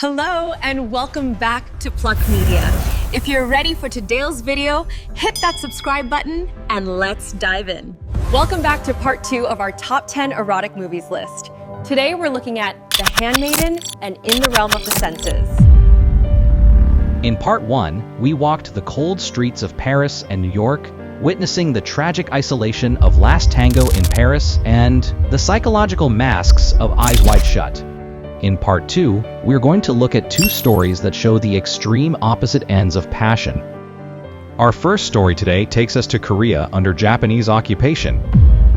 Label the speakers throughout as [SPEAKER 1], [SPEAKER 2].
[SPEAKER 1] Hello and welcome back to Pluck Media. If you're ready for today's video, hit that subscribe button and let's dive in. Welcome back to part 2 of our top 10 erotic movies list. Today we're looking at The Handmaiden and In the Realm of the Senses.
[SPEAKER 2] In part 1, we walked the cold streets of Paris and New York, witnessing the tragic isolation of Last Tango in Paris and the psychological masks of Eyes Wide Shut. In part 2, we're going to look at 2 stories that show the extreme opposite ends of passion. Our first story today takes us to Korea under Japanese occupation.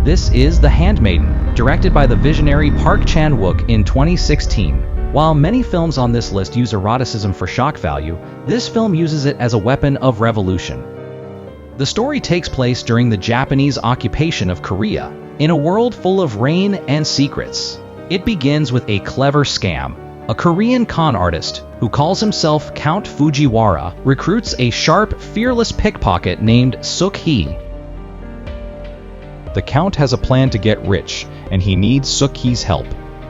[SPEAKER 2] This is The Handmaiden, directed by the visionary Park Chan-wook in 2016. While many films on this list use eroticism for shock value, this film uses it as a weapon of revolution. The story takes place during the Japanese occupation of Korea, in a world full of rain and secrets. It begins with a clever scam. A Korean con artist, who calls himself Count Fujiwara, recruits a sharp, fearless pickpocket named Suk-hee. The Count has a plan to get rich, and he needs Suk-hee's help.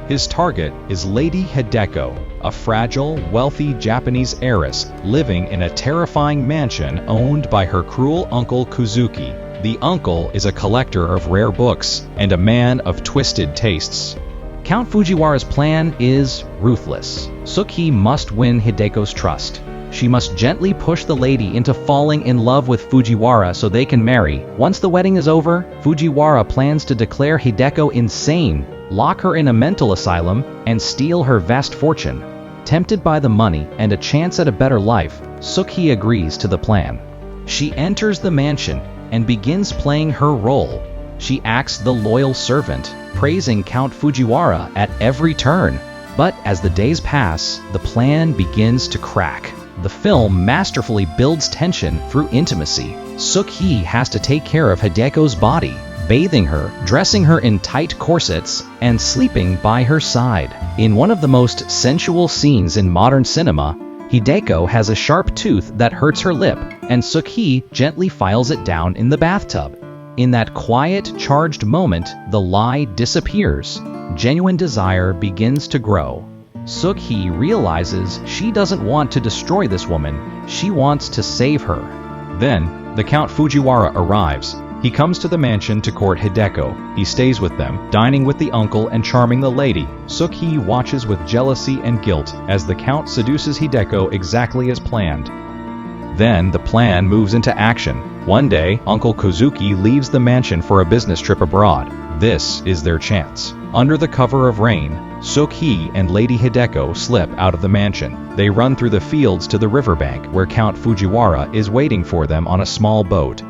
[SPEAKER 2] His target is Lady Hideko, a fragile, wealthy Japanese heiress living in a terrifying mansion owned by her cruel uncle Kuzuki. The uncle is a collector of rare books and a man of twisted tastes. Count Fujiwara's plan is ruthless. Suk-hee must win Hideko's trust. She must gently push the lady into falling in love with Fujiwara so they can marry. Once the wedding is over, Fujiwara plans to declare Hideko insane, lock her in a mental asylum, and steal her vast fortune. Tempted by the money and a chance at a better life, Suk-hee agrees to the plan. She enters the mansion and begins playing her role. She acts the loyal servant, praising Count Fujiwara at every turn. But as the days pass, the plan begins to crack. The film masterfully builds tension through intimacy. Suk-hee has to take care of Hideko's body, bathing her, dressing her in tight corsets, and sleeping by her side. In one of the most sensual scenes in modern cinema, Hideko has a sharp tooth that hurts her lip, and Suk-hee gently files it down in the bathtub. In that quiet, charged moment, the lie disappears. Genuine desire begins to grow. Suk-hee realizes she doesn't want to destroy this woman, she wants to save her. Then, the Count Fujiwara arrives. He comes to the mansion to court Hideko. He stays with them, dining with the uncle and charming the lady. Suk-hee watches with jealousy and guilt as the Count seduces Hideko exactly as planned. Then the plan moves into action. One day, Uncle Kuzuki leaves the mansion for a business trip abroad. This is their chance. Under the cover of rain, Suk-hee and Lady Hideko slip out of the mansion. They run through the fields to the riverbank where Count Fujiwara is waiting for them on a small boat.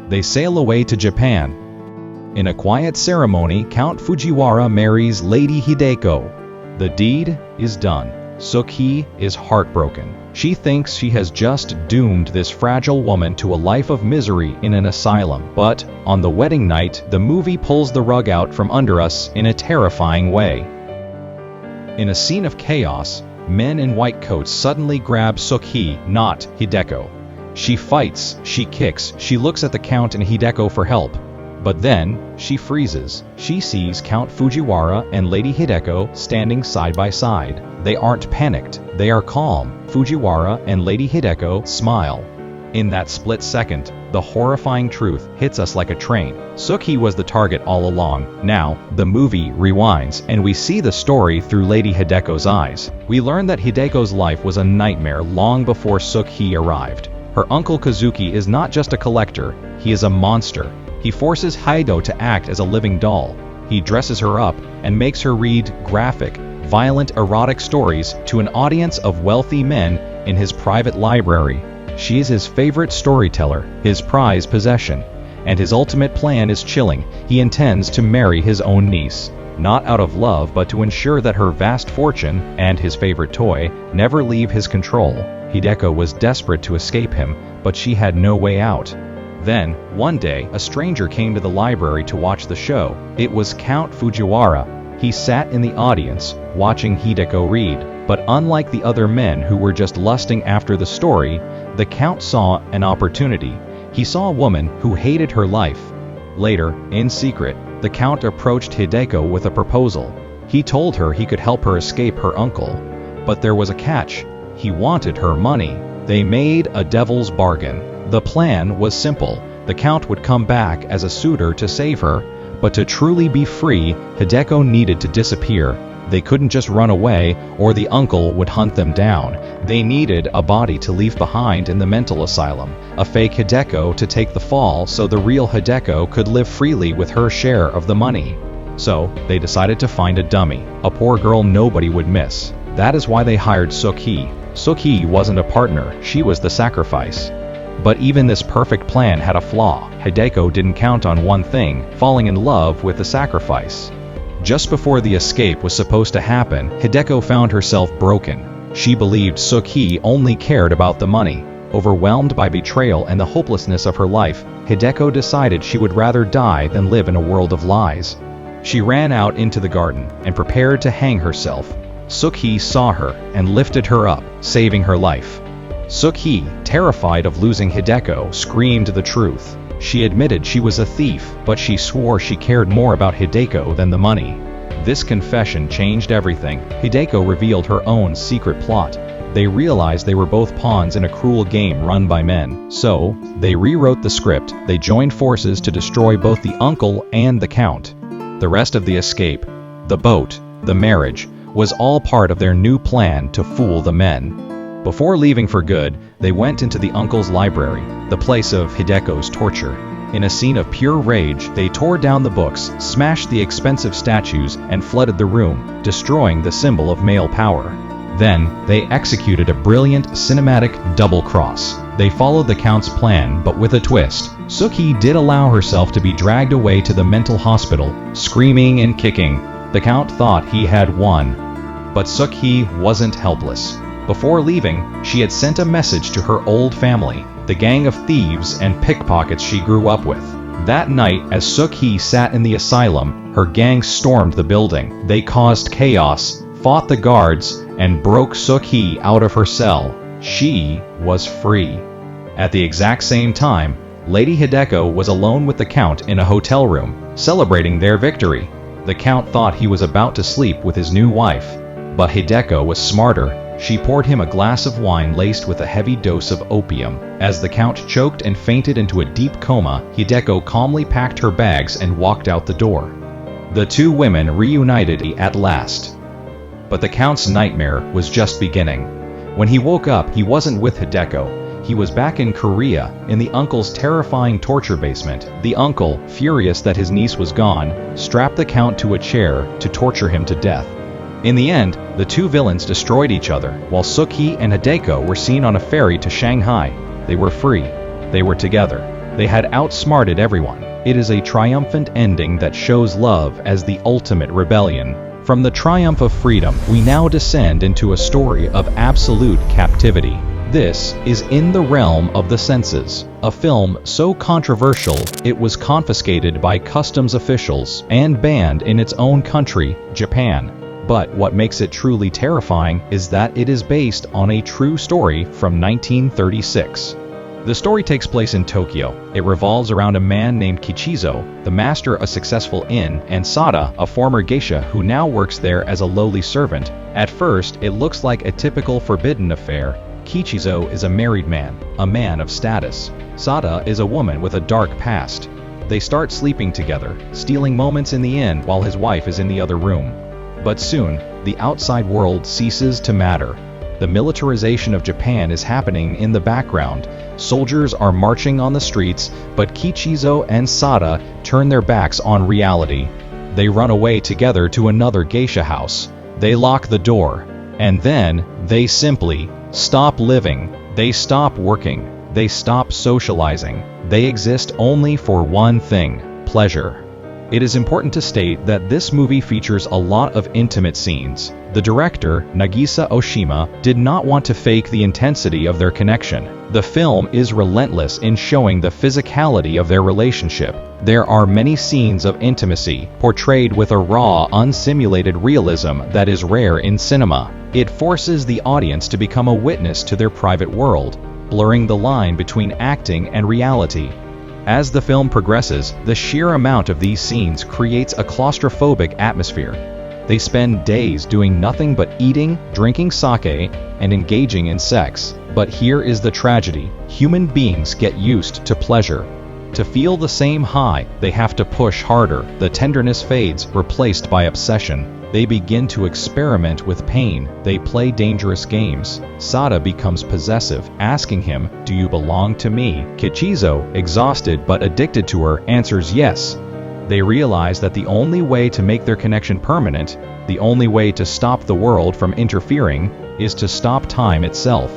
[SPEAKER 2] They sail away to Japan. In a quiet ceremony, Count Fujiwara marries Lady Hideko. The deed is done. Suk-hee is heartbroken. She thinks she has just doomed this fragile woman to a life of misery in an asylum. But on the wedding night, the movie pulls the rug out from under us in a terrifying way. In a scene of chaos, men in white coats suddenly grab Suk-hee, not Hideko. She fights, she kicks, she looks at the Count and Hideko for help. But then, she freezes. She sees Count Fujiwara and Lady Hideko standing side by side. They aren't panicked, they are calm. Fujiwara and Lady Hideko smile. In that split second, the horrifying truth hits us like a train. Suk-hee was the target all along. Now, the movie rewinds, and we see the story through Lady Hideko's eyes. We learn that Hideko's life was a nightmare long before Suk-hee arrived. Her uncle Kuzuki is not just a collector, he is a monster. He forces Haido to act as a living doll. He dresses her up and makes her read graphic, violent erotic stories to an audience of wealthy men in his private library. She is his favorite storyteller, his prized possession, and his ultimate plan is chilling. He intends to marry his own niece, not out of love but to ensure that her vast fortune and his favorite toy never leave his control. Hideko was desperate to escape him, but she had no way out. Then, one day, a stranger came to the library to watch the show. It was Count Fujiwara. He sat in the audience, watching Hideko read. But unlike the other men who were just lusting after the story, the Count saw an opportunity. He saw a woman who hated her life. Later, in secret, the Count approached Hideko with a proposal. He told her he could help her escape her uncle. But there was a catch. He wanted her money. They made a devil's bargain. The plan was simple. The Count would come back as a suitor to save her, but to truly be free, Hideko needed to disappear. They couldn't just run away, or the uncle would hunt them down. They needed a body to leave behind in the mental asylum, a fake Hideko to take the fall so the real Hideko could live freely with her share of the money. So, they decided to find a dummy, a poor girl nobody would miss. That is why they hired Suk-hee. Suk-hee wasn't a partner, she was the sacrifice. But even this perfect plan had a flaw. Hideko didn't count on one thing, falling in love with the sacrifice. Just before the escape was supposed to happen, Hideko found herself broken. She believed Suk-hee only cared about the money. Overwhelmed by betrayal and the hopelessness of her life, Hideko decided she would rather die than live in a world of lies. She ran out into the garden and prepared to hang herself. Suk-hee saw her and lifted her up, saving her life. Suk-hee, terrified of losing Hideko, screamed the truth. She admitted she was a thief, but she swore she cared more about Hideko than the money. This confession changed everything. Hideko revealed her own secret plot. They realized they were both pawns in a cruel game run by men. So, they rewrote the script. They joined forces to destroy both the uncle and the Count. The rest of the escape, the boat, the marriage, was all part of their new plan to fool the men. Before leaving for good, they went into the uncle's library, the place of Hideko's torture. In a scene of pure rage, they tore down the books, smashed the expensive statues, and flooded the room, destroying the symbol of male power. Then, they executed a brilliant cinematic double cross. They followed the Count's plan, but with a twist. Suk-hee did allow herself to be dragged away to the mental hospital, screaming and kicking. The Count thought he had won. But Suk-hee wasn't helpless. Before leaving, she had sent a message to her old family, the gang of thieves and pickpockets she grew up with. That night, as Suk-hee sat in the asylum, her gang stormed the building. They caused chaos, fought the guards, and broke Suk-hee out of her cell. She was free. At the exact same time, Lady Hideko was alone with the Count in a hotel room, celebrating their victory. The Count thought he was about to sleep with his new wife. But Hideko was smarter. She poured him a glass of wine laced with a heavy dose of opium. As the Count choked and fainted into a deep coma, Hideko calmly packed her bags and walked out the door. The two women reunited at last. But the Count's nightmare was just beginning. When he woke up, he wasn't with Hideko. He was back in Korea, in the uncle's terrifying torture basement. The uncle, furious that his niece was gone, strapped the Count to a chair to torture him to death. In the end, the two villains destroyed each other, while Suk-hee and Hideko were seen on a ferry to Shanghai. They were free. They were together. They had outsmarted everyone. It is a triumphant ending that shows love as the ultimate rebellion. From the triumph of freedom, we now descend into a story of absolute captivity. This is In the Realm of the Senses, a film so controversial it was confiscated by customs officials and banned in its own country, Japan. But what makes it truly terrifying is that it is based on a true story from 1936. The story takes place in Tokyo. It revolves around a man named Kichizo, the master of a successful inn, and Sada, a former geisha who now works there as a lowly servant. At first, it looks like a typical forbidden affair. Kichizo is a married man, a man of status. Sada is a woman with a dark past. They start sleeping together, stealing moments in the inn while his wife is in the other room. But soon, the outside world ceases to matter. The militarization of Japan is happening in the background. Soldiers are marching on the streets, but Kichizo and Sada turn their backs on reality. They run away together to another geisha house. They lock the door. And then, they simply stop living. They stop working. They stop socializing. They exist only for one thing: pleasure. It is important to state that this movie features a lot of intimate scenes. The director, Nagisa Oshima, did not want to fake the intensity of their connection. The film is relentless in showing the physicality of their relationship. There are many scenes of intimacy, portrayed with a raw, unsimulated realism that is rare in cinema. It forces the audience to become a witness to their private world, blurring the line between acting and reality. As the film progresses, the sheer amount of these scenes creates a claustrophobic atmosphere. They spend days doing nothing but eating, drinking sake, and engaging in sex. But here is the tragedy. Human beings get used to pleasure. To feel the same high, they have to push harder. The tenderness fades, replaced by obsession. They begin to experiment with pain. They play dangerous games. Sada becomes possessive, asking him, "Do you belong to me?" Kichizo, exhausted but addicted to her, answers yes. They realize that the only way to make their connection permanent, the only way to stop the world from interfering, is to stop time itself.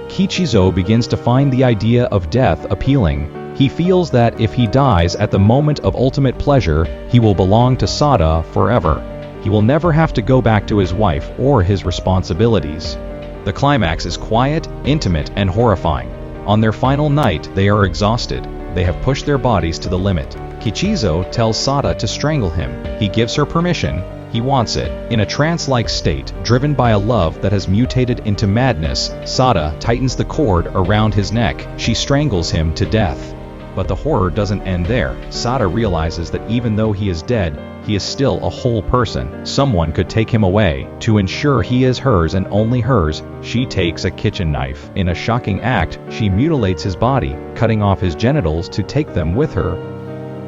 [SPEAKER 2] Kichizo begins to find the idea of death appealing. He feels that if he dies at the moment of ultimate pleasure, he will belong to Sada forever. He will never have to go back to his wife or his responsibilities. The climax is quiet, intimate, and horrifying. On their final night, they are exhausted. They have pushed their bodies to the limit. Kichizo tells Sada to strangle him. He gives her permission. He wants it. In a trance-like state, driven by a love that has mutated into madness, Sada tightens the cord around his neck. She strangles him to death. But the horror doesn't end there. Sada realizes that even though he is dead, he is still a whole person. Someone could take him away. To ensure he is hers and only hers, she takes a kitchen knife. In a shocking act, she mutilates his body, cutting off his genitals to take them with her.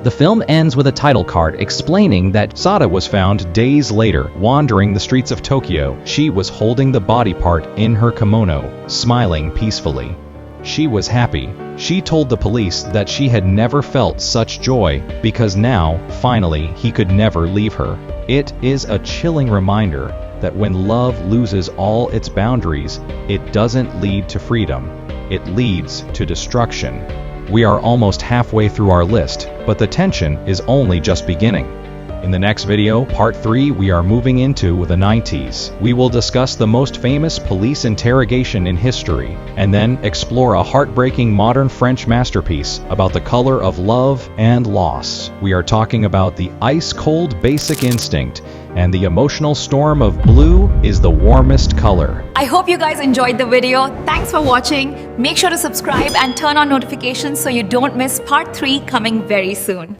[SPEAKER 2] The film ends with a title card explaining that Sada was found days later, wandering the streets of Tokyo. She was holding the body part in her kimono, smiling peacefully. She was happy. She told the police that she had never felt such joy, because now, finally, he could never leave her. It is a chilling reminder that when love loses all its boundaries, it doesn't lead to freedom. It leads to destruction. We are almost halfway through our list, but the tension is only just beginning. In the next video, part 3, we are moving into the 90s. We will discuss the most famous police interrogation in history, and then explore a heartbreaking modern French masterpiece about the color of love and loss. We are talking about the ice-cold basic instinct, and the emotional storm of blue is the warmest color.
[SPEAKER 1] I hope you guys enjoyed the video. Thanks for watching. Make sure to subscribe and turn on notifications so you don't miss part 3 coming very soon.